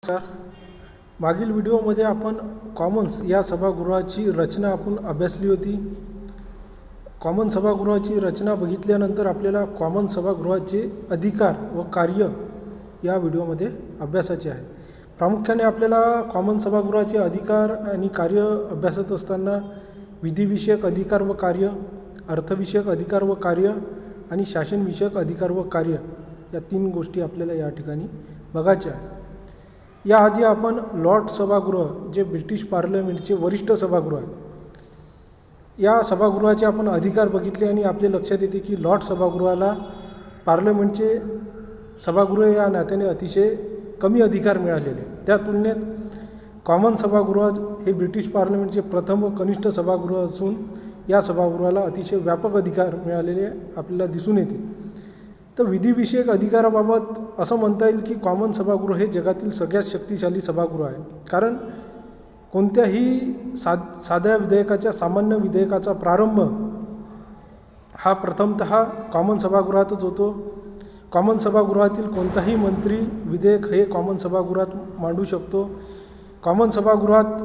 Sir, मागील व्हिडिओमध्ये आपण कॉमन्स या सभागृहाची रचना आपण अभ्यासली होती. कॉमन सभागृहाची रचना बघितल्यानंतर आपल्याला कॉमन सभागृहाचे अधिकार व कार्य या व्हिडिओमध्ये अभ्यासाचे आहे. प्रामुख्याने आपल्याला कॉमन सभागृहाचे अधिकार आणि कार्य अभ्यासत असताना विधिविषयक अधिकार व कार्य, अर्थविषयक अधिकार व कार्य आणि शासनविषयक अधिकार व कार्य या 3 गोष्टी आपल्याला या ठिकाणी बघायच्या आहे. याआधी आपण लॉर्ड सभागृह जे ब्रिटिश पार्लमेंटचे वरिष्ठ सभागृह आहे, या सभागृहाचे आपण अधिकार बघितले आणि आपले लक्षात येते की लॉर्ड सभागृहाला पार्लमेंटचे सभागृह या नात्याने अतिशय कमी अधिकार मिळालेले. त्या तुलनेत कॉमन सभागृह हे ब्रिटिश पार्लमेंटचे प्रथम व कनिष्ठ सभागृह असून या सभागृहाला अतिशय व्यापक अधिकार मिळालेले आपल्याला दिसून येते. तर विधिविषयक अधिकाराबाबत असं म्हणता येईल की कॉमन सभागृह हे जगातील सगळ्यात शक्तिशाली सभागृह आहे. कारण कोणत्याही साध्या विधेयकाच्या सामान्य विधेयकाचा प्रारंभ हा प्रथमतः कॉमन सभागृहातच होतो. कॉमन सभागृहातील कोणताही मंत्री विधेयक हे कॉमन सभागृहात मांडू शकतो. कॉमन सभागृहात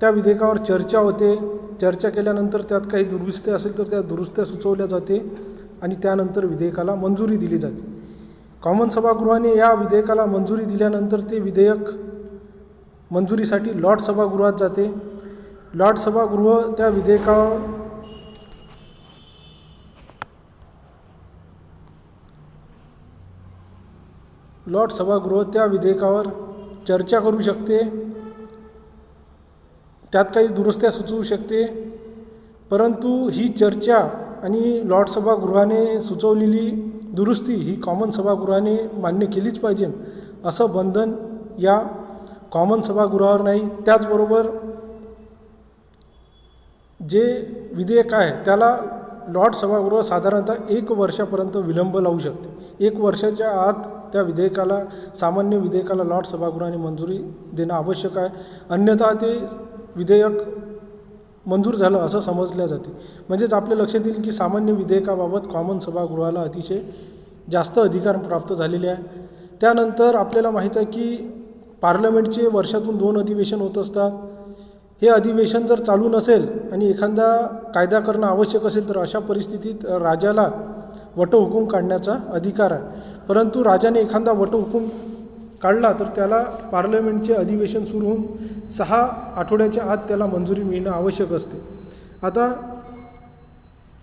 त्या विधेयकावर चर्चा होते. चर्चा केल्यानंतर त्यात काही दुरुस्त्या असेल तर त्या दुरुस्त्या सुचवल्या जाते आणि त्यानंतर विधेयकाला मंजुरी दिली जाते. कॉमन सभागृहाने या विधेयकाला मंजुरी दिल्यानंतर ते विधेयक मंजुरीसाठी लॉर्ड सभागृहात जाते. लॉर्ड सभागृह त्या विधेयकावर चर्चा करू शकते, त्यात काही दुरुस्त्या सुचवू शकते. परंतु ही चर्चा आणि लॉर्ड सभागृहाने सुचवलेली दुरुस्ती ही कॉमन सभागृहाने मान्य केलीच पाहिजे असं बंधन या कॉमन सभागृहावर नाही. त्याचबरोबर जे विधेयक आहे त्याला लॉर्ड सभागृह साधारणतः 1 वर्षापर्यंत विलंब लावू शकते. 1 वर्षाच्या आत त्या विधेयकाला, सामान्य विधेयकाला लॉर्ड सभागृहाने मंजुरी देणं आवश्यक आहे. अन्यथा ते विधेयक मंजूर झालं असं समजल्या जाते. म्हणजेच आपल्या लक्षात येईल की सामान्य विधेयकाबाबत कॉमन सभागृहाला अतिशय जास्त अधिकार प्राप्त झालेले आहे. त्यानंतर आपल्याला माहीत आहे की पार्लमेंटचे वर्षातून 2 अधिवेशन होत असतात. हे अधिवेशन जर चालू नसेल आणि एखादा कायदा करणं आवश्यक असेल तर अशा परिस्थितीत राजाला वटहुकूम काढण्याचा अधिकार आहे. परंतु राजाने एखादा वटहुकूम काढला तर त्याला पार्लमेंटचे अधिवेशन सुरू होऊन 6 आठवड्याच्या आत त्याला मंजुरी मिळणं आवश्यक असते. आता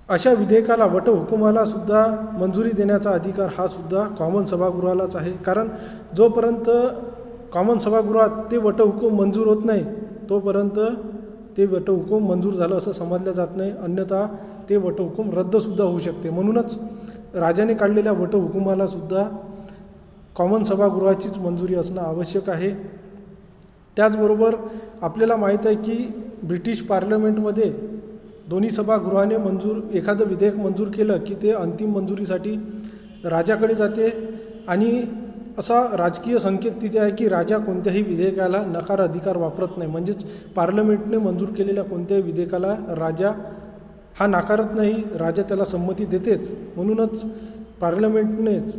अशा विधेयकाला, वटहुकुमाला सुद्धा मंजुरी देण्याचा अधिकार हा सुद्धा कॉमन सभागृहालाच आहे. कारण जोपर्यंत कॉमन सभागृहात ते वटहुकूम मंजूर होत नाही तोपर्यंत ते वटहुकूम मंजूर झालं असं समजलं जात नाही. अन्यथा ते वटहुकूम रद्दसुद्धा होऊ शकते. म्हणूनच राजाने काढलेल्या वटहुकुमाला सुद्धा कॉमन सभागृहाचीच मंजुरी असणं आवश्यक आहे. त्याचबरोबर आपल्याला माहीत आहे की ब्रिटिश पार्लमेंटमध्ये दोन्ही सभागृहाने एखादं विधेयक मंजूर केलं की ते अंतिम मंजुरीसाठी राजाकडे जाते आणि असा राजकीय संकेत तिथे आहे की राजा कोणत्याही विधेयकाला नकार अधिकार वापरत नाही. म्हणजेच पार्लमेंटने मंजूर केलेल्या कोणत्याही विधेयकाला राजा हा नाकारत नाही, राजा त्याला संमती देतेच. म्हणूनच पार्लमेंटनेच,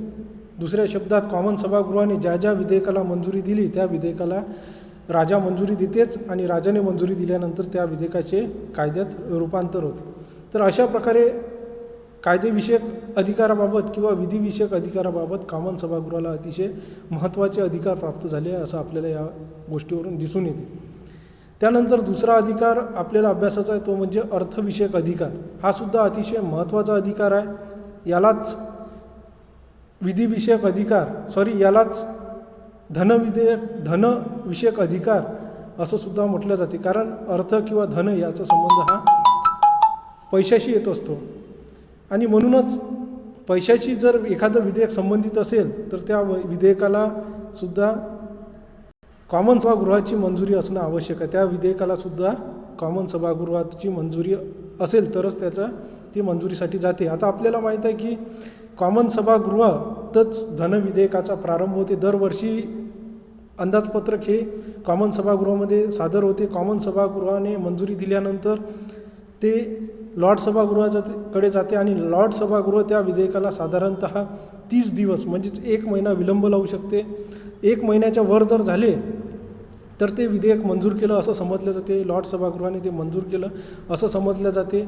दुसऱ्या शब्दात कॉमन सभागृहाने ज्या ज्या विधेयकाला मंजुरी दिली त्या विधेयकाला राजा मंजुरी देतेच आणि राजाने मंजुरी दिल्यानंतर त्या विधेयकाचे कायद्यात रूपांतर होते. तर अशा प्रकारे कायदेविषयक अधिकाराबाबत किंवा विधिविषयक अधिकाराबाबत कॉमन सभागृहाला अतिशय महत्त्वाचे अधिकार प्राप्त झाले असं आपल्याला या गोष्टीवरून दिसून येते. त्यानंतर दुसरा अधिकार आपल्याला अभ्यासाचा आहे तो म्हणजे अर्थविषयक अधिकार. हा सुद्धा अतिशय महत्त्वाचा अधिकार आहे. यालाच यालाच धनविषयक अधिकार असं सुद्धा म्हटलं जाते. कारण अर्थ किंवा धन याचा संबंध हा पैशाशी येत असतो आणि म्हणूनच पैशाशी जर एखादं विधेयक संबंधित असेल तर त्या विधेयकाला सुद्धा कॉमन सभागृहाची मंजुरी असणं आवश्यक आहे. त्या विधेयकाला सुद्धा कॉमन सभागृहाची मंजुरी असेल तरच ती मंजुरीसाठी जाते. आता आपल्याला माहीत आहे की कॉमन सभागृहातच धनविधेयकाचा प्रारंभ होते. दरवर्षी अंदाजपत्रक हे कॉमन सभागृहामध्ये सादर होते. कॉमन सभागृहाने मंजुरी दिल्यानंतर ते लॉर्ड सभागृहाकडे जाते आणि लॉर्ड सभागृह त्या विधेयकाला साधारणतः 30 दिवस म्हणजेच 1 महिना विलंब लावू शकते. 1 महिन्याच्या वर जर झाले तर ते विधेयक मंजूर केलं असं समजलं जाते. लॉर्ड सभागृहाने ते मंजूर केलं असं समजलं जाते.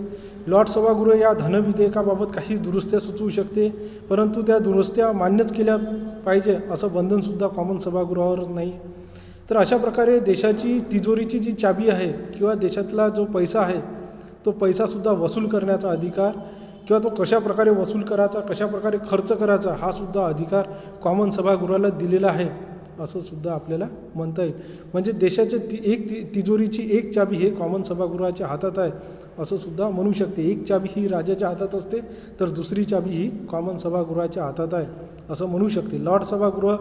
लॉर्ड सभागृह या धनविधेयकाबाबत काही दुरुस्त्या सुचवू शकते, परंतु त्या दुरुस्त्या मान्यच केल्या पाहिजे असं बंधनसुद्धा कॉमन सभागृहावर नाही. तर अशा प्रकारे देशाची तिजोरीची जी चाबी आहे किंवा देशातला जो पैसा आहे तो पैसासुद्धा वसूल करण्याचा अधिकार किंवा तो कशाप्रकारे वसूल करायचा, कशाप्रकारे खर्च करायचा हा सुद्धा अधिकार कॉमन सभागृहाला दिलेला आहे असं सुद्धा आपल्याला म्हणता येईल. म्हणजे देशाच्या तिजोरीची एक चाबी हे कॉमन सभागृहाच्या हातात आहे असं सुद्धा म्हणू शकते. एक चाबी ही राजाच्या हातात असते तर दुसरी चाबी ही कॉमन सभागृहाच्या हातात आहे असं म्हणू शकते. लॉर्ड सभागृह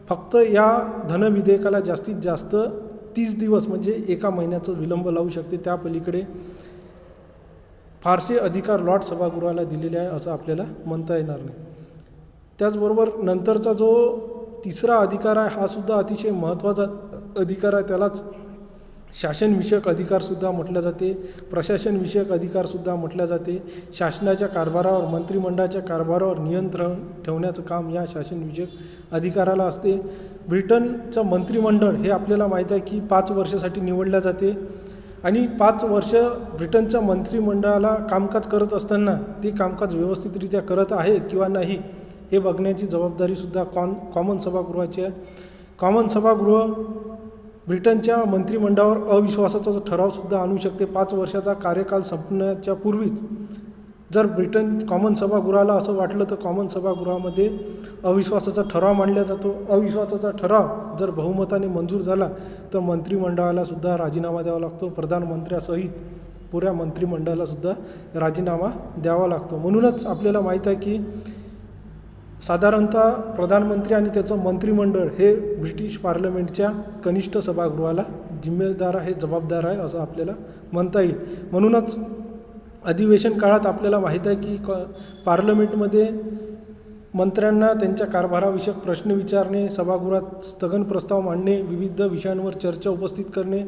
फक्त या धनविधेयकाला जास्तीत जास्त 30 दिवस म्हणजे 1 महिन्याचं विलंब लावू शकते. त्या पलीकडे फारसे अधिकार लॉर्ड सभागृहाला दिलेले आहे असं आपल्याला म्हणता येणार नाही. त्याचबरोबर नंतरचा जो तिसरा अधिकार आहे हा सुद्धा अतिशय महत्त्वाचा अधिकार आहे. त्यालाच शासनविषयक अधिकारसुद्धा म्हटलं जाते, प्रशासनविषयक अधिकारसुद्धा म्हटलं जाते. शासनाच्या कारभारावर, मंत्रिमंडळाच्या कारभारावर नियंत्रण ठेवण्याचं काम या शासनविषयक अधिकाराला असते. ब्रिटनचं मंत्रिमंडळ हे आपल्याला माहीत आहे की 5 वर्षासाठी निवडलं जाते आणि 5 वर्ष ब्रिटनच्या मंत्रिमंडळाला कामकाज करत असताना ते कामकाज व्यवस्थितरित्या करत आहे किंवा नाही हे बघण्याची जबाबदारीसुद्धा कॉमन सभागृहाची आहे. कॉमन सभागृह ब्रिटनच्या मंत्रिमंडळावर अविश्वासाचा ठरावसुद्धा आणू शकते. 5 वर्षाचा कार्यकाल संपण्याच्या पूर्वीच जर कॉमन सभागृहाला असं वाटलं तर कॉमन सभागृहामध्ये अविश्वासाचा ठराव मांडला जातो. अविश्वासाचा ठराव जर बहुमताने मंजूर झाला तर मंत्रिमंडळालासुद्धा राजीनामा द्यावा लागतो. प्रधानमंत्र्यासहित पुऱ्या मंत्रिमंडळालासुद्धा राजीनामा द्यावा लागतो. म्हणूनच आपल्याला माहीत आहे की साधारणतः प्रधानमंत्री आणि त्याचं मंत्रिमंडळ हे ब्रिटिश पार्लमेंटच्या कनिष्ठ सभागृहाला जिम्मेदार आहे, जबाबदार आहे असं आपल्याला म्हणता येईल. म्हणूनच अधिवेशन काळात आपल्याला माहीत आहे की पार्लमेंटमध्ये मंत्र्यांना त्यांच्या कारभाराविषयक प्रश्न विचारणे, सभागृहात स्थगन प्रस्ताव मांडणे, विविध विषयांवर चर्चा उपस्थित करणे,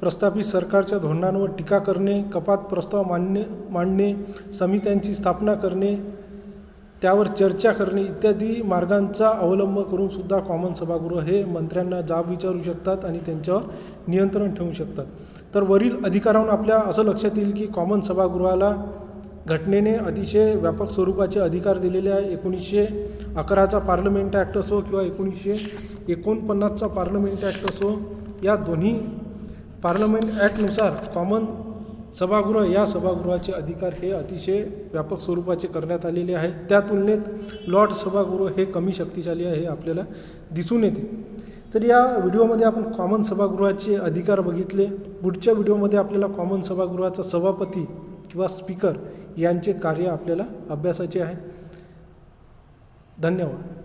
प्रस्थापित सरकारच्या धोरणांवर टीका करणे, कपात प्रस्ताव मांडणे, समित्यांची स्थापना करणे, त्यावर चर्चा करणे इत्यादी मार्गांचा अवलंब करून सुद्धा कॉमन सभागृह हे मंत्र्यांना जाब विचारू शकतात आणि त्यांच्यावर नियंत्रण ठेवू शकतात. तर वरील अधिकारावरून आपल्या असं लक्षात येईल की कॉमन सभागृहाला घटनेने अतिशय व्यापक स्वरूपाचे अधिकार दिलेले आहे. 1911चा पार्लमेंट ॲक्ट असो किंवा 1949चा पार्लमेंट ॲक्ट असो, या दोन्ही पार्लमेंट ॲक्टनुसार कॉमन सभागृह या सभागृहाचे अधिकार हे अतिशय व्यापक स्वरूपाचे करण्यात आलेले आहे. त्या तुलनेत लॉर्ड सभागृह हे कमी शक्तिशाली आहे हे आपल्याला दिसून येते. तर या व्हिडिओमध्ये आपण कॉमन सभागृहाचे अधिकार बघितले. पुढच्या व्हिडिओमध्ये आपल्याला कॉमन सभागृहाचा सभापती किंवा स्पीकर यांचे कार्य आपल्याला अभ्यासाचे आहे. धन्यवाद.